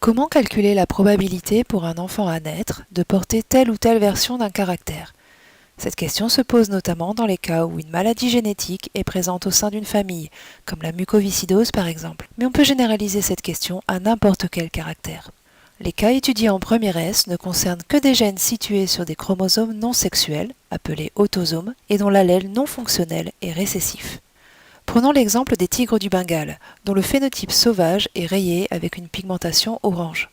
Comment calculer la probabilité pour un enfant à naître de porter telle ou telle version d'un caractère? Cette question se pose notamment dans les cas où une maladie génétique est présente au sein d'une famille, comme la mucoviscidose par exemple. Mais on peut généraliser cette question à n'importe quel caractère. Les cas étudiés en première S ne concernent que des gènes situés sur des chromosomes non sexuels, appelés autosomes, et dont l'allèle non fonctionnel est récessif. Prenons l'exemple des tigres du Bengale, dont le phénotype sauvage est rayé avec une pigmentation orange.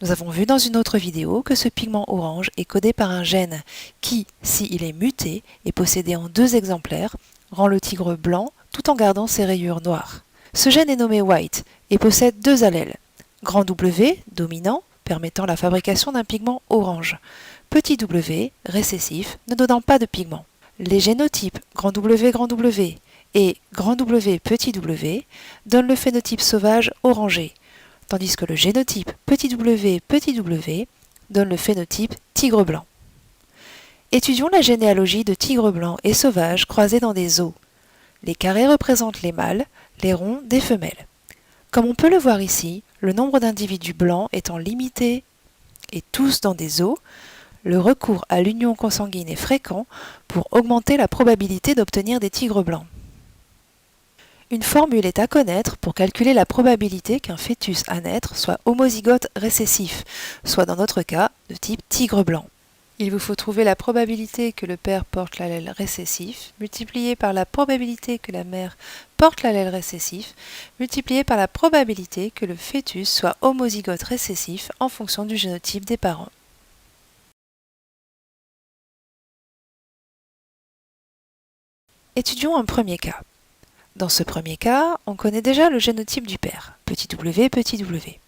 Nous avons vu dans une autre vidéo que ce pigment orange est codé par un gène qui, s'il est muté et possédé en 2 exemplaires, rend le tigre blanc tout en gardant ses rayures noires. Ce gène est nommé white et possède 2 allèles. Grand W, dominant, permettant la fabrication d'un pigment orange. Petit w, récessif, ne donnant pas de pigment. Les génotypes grand W et grand W petit w donnent le phénotype sauvage orangé, tandis que le génotype petit w donne le phénotype tigre blanc. Étudions la généalogie de tigres blancs et sauvages croisés dans des os. Les carrés représentent les mâles, les ronds des femelles. Comme on peut le voir ici, le nombre d'individus blancs étant limité et tous dans des os, le recours à l'union consanguine est fréquent pour augmenter la probabilité d'obtenir des tigres blancs. Une formule est à connaître pour calculer la probabilité qu'un fœtus à naître soit homozygote récessif, soit dans notre cas de type tigre blanc. Il vous faut trouver la probabilité que le père porte l'allèle récessif, multipliée par la probabilité que la mère porte l'allèle récessif, multipliée par la probabilité que le fœtus soit homozygote récessif en fonction du génotype des parents. Étudions un premier cas. Dans ce premier cas, on connaît déjà le génotype du père, petit w.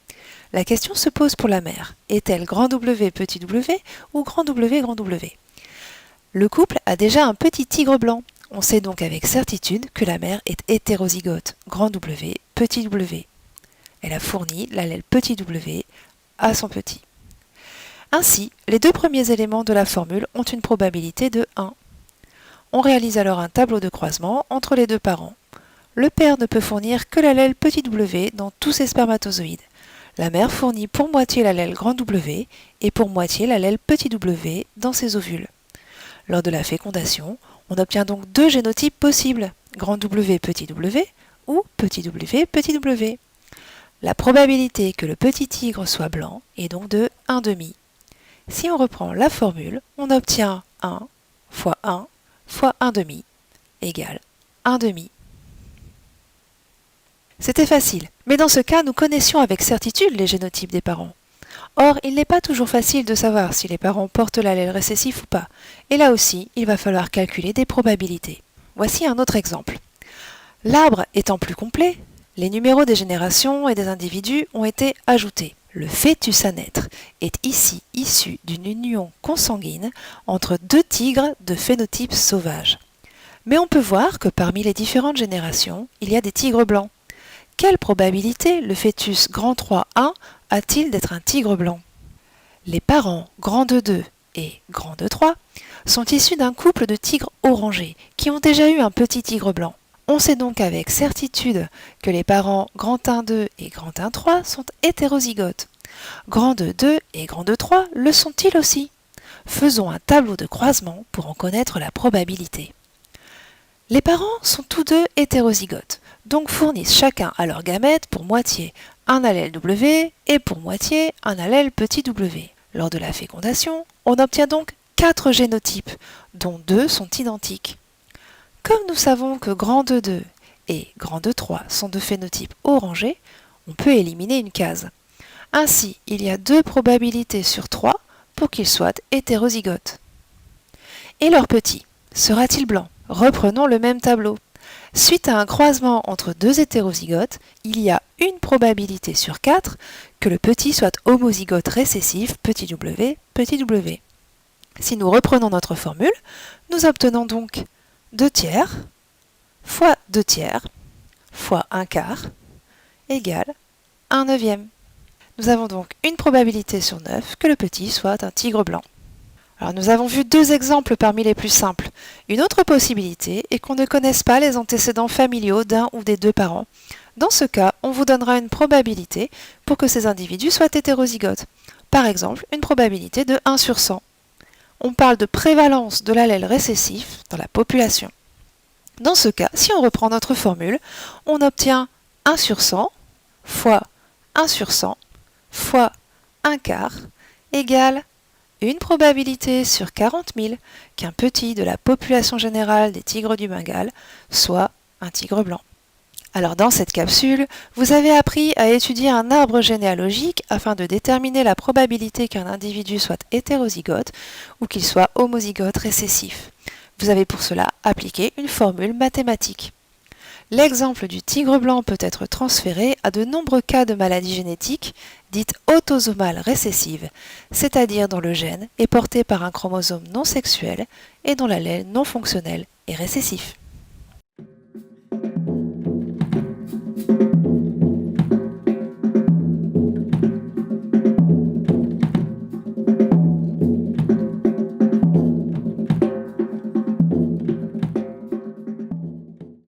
La question se pose pour la mère, est-elle grand W petit w ou grand W? Le couple a déjà un petit tigre blanc. On sait donc avec certitude que la mère est hétérozygote, grand W petit w. Elle a fourni l'allèle petit w à son petit. Ainsi, les 2 premiers éléments de la formule ont une probabilité de 1. On réalise alors un tableau de croisement entre les 2 parents. Le père ne peut fournir que l'allèle petit w dans tous ses spermatozoïdes. La mère fournit pour moitié l'allèle grand W et pour moitié l'allèle petit w dans ses ovules. Lors de la fécondation, on obtient donc 2 génotypes possibles, grand W petit w ou petit w. La probabilité que le petit tigre soit blanc est donc de 1,5. Si on reprend la formule, on obtient 1 fois 1 fois 1,5 égale 1,5. C'était facile, mais dans ce cas, nous connaissions avec certitude les génotypes des parents. Or, il n'est pas toujours facile de savoir si les parents portent l'allèle récessif ou pas, et là aussi, il va falloir calculer des probabilités. Voici un autre exemple. L'arbre étant plus complet, les numéros des générations et des individus ont été ajoutés. Le fœtus à naître est ici issu d'une union consanguine entre 2 tigres de phénotype sauvage. Mais on peut voir que parmi les différentes générations, il y a des tigres blancs. Quelle probabilité le fœtus grand 3-1 a-t-il d'être un tigre blanc? Les parents grand 2 et grand 3 sont issus d'un couple de tigres orangés qui ont déjà eu un petit tigre blanc. On sait donc avec certitude que les parents grand 1-2 et grand 1-3 sont hétérozygotes. Grand 2 et grand 3 le sont-ils aussi? Faisons un tableau de croisement pour en connaître la probabilité. Les parents sont tous 2 hétérozygotes, donc fournissent chacun à leur gamète pour moitié un allèle W et pour moitié un allèle petit w. Lors de la fécondation, on obtient donc 4 génotypes, dont 2 sont identiques. Comme nous savons que grand 2 et grand 3 sont de phénotypes orangés, on peut éliminer une case. Ainsi, il y a 2 probabilités sur 3 pour qu'ils soient hétérozygotes. Et leur petit, sera-t-il blanc? Reprenons le même tableau. Suite à un croisement entre 2 hétérozygotes, il y a une probabilité sur 4 que le petit soit homozygote récessif petit w. Si nous reprenons notre formule, nous obtenons donc 2 tiers fois 2 tiers fois 1 quart égale 1 neuvième. Nous avons donc une probabilité sur 9 que le petit soit un tigre blanc. Alors nous avons vu 2 exemples parmi les plus simples. Une autre possibilité est qu'on ne connaisse pas les antécédents familiaux d'un ou des 2 parents, Dans ce cas, on vous donnera une probabilité pour que ces individus soient hétérozygotes. Par exemple, une probabilité de 1 sur 100. On parle de prévalence de l'allèle récessif dans la population. Dans ce cas, si on reprend notre formule, on obtient 1 sur 100 fois 1 sur 100 fois 1 quart égale une probabilité sur 40 000 qu'un petit de la population générale des tigres du Bengale soit un tigre blanc. Alors dans cette capsule, vous avez appris à étudier un arbre généalogique afin de déterminer la probabilité qu'un individu soit hétérozygote ou qu'il soit homozygote récessif. Vous avez pour cela appliqué une formule mathématique. L'exemple du tigre blanc peut être transféré à de nombreux cas de maladies génétiques dites autosomales récessives, c'est-à-dire dont le gène est porté par un chromosome non sexuel et dont l'allèle non fonctionnel est récessif.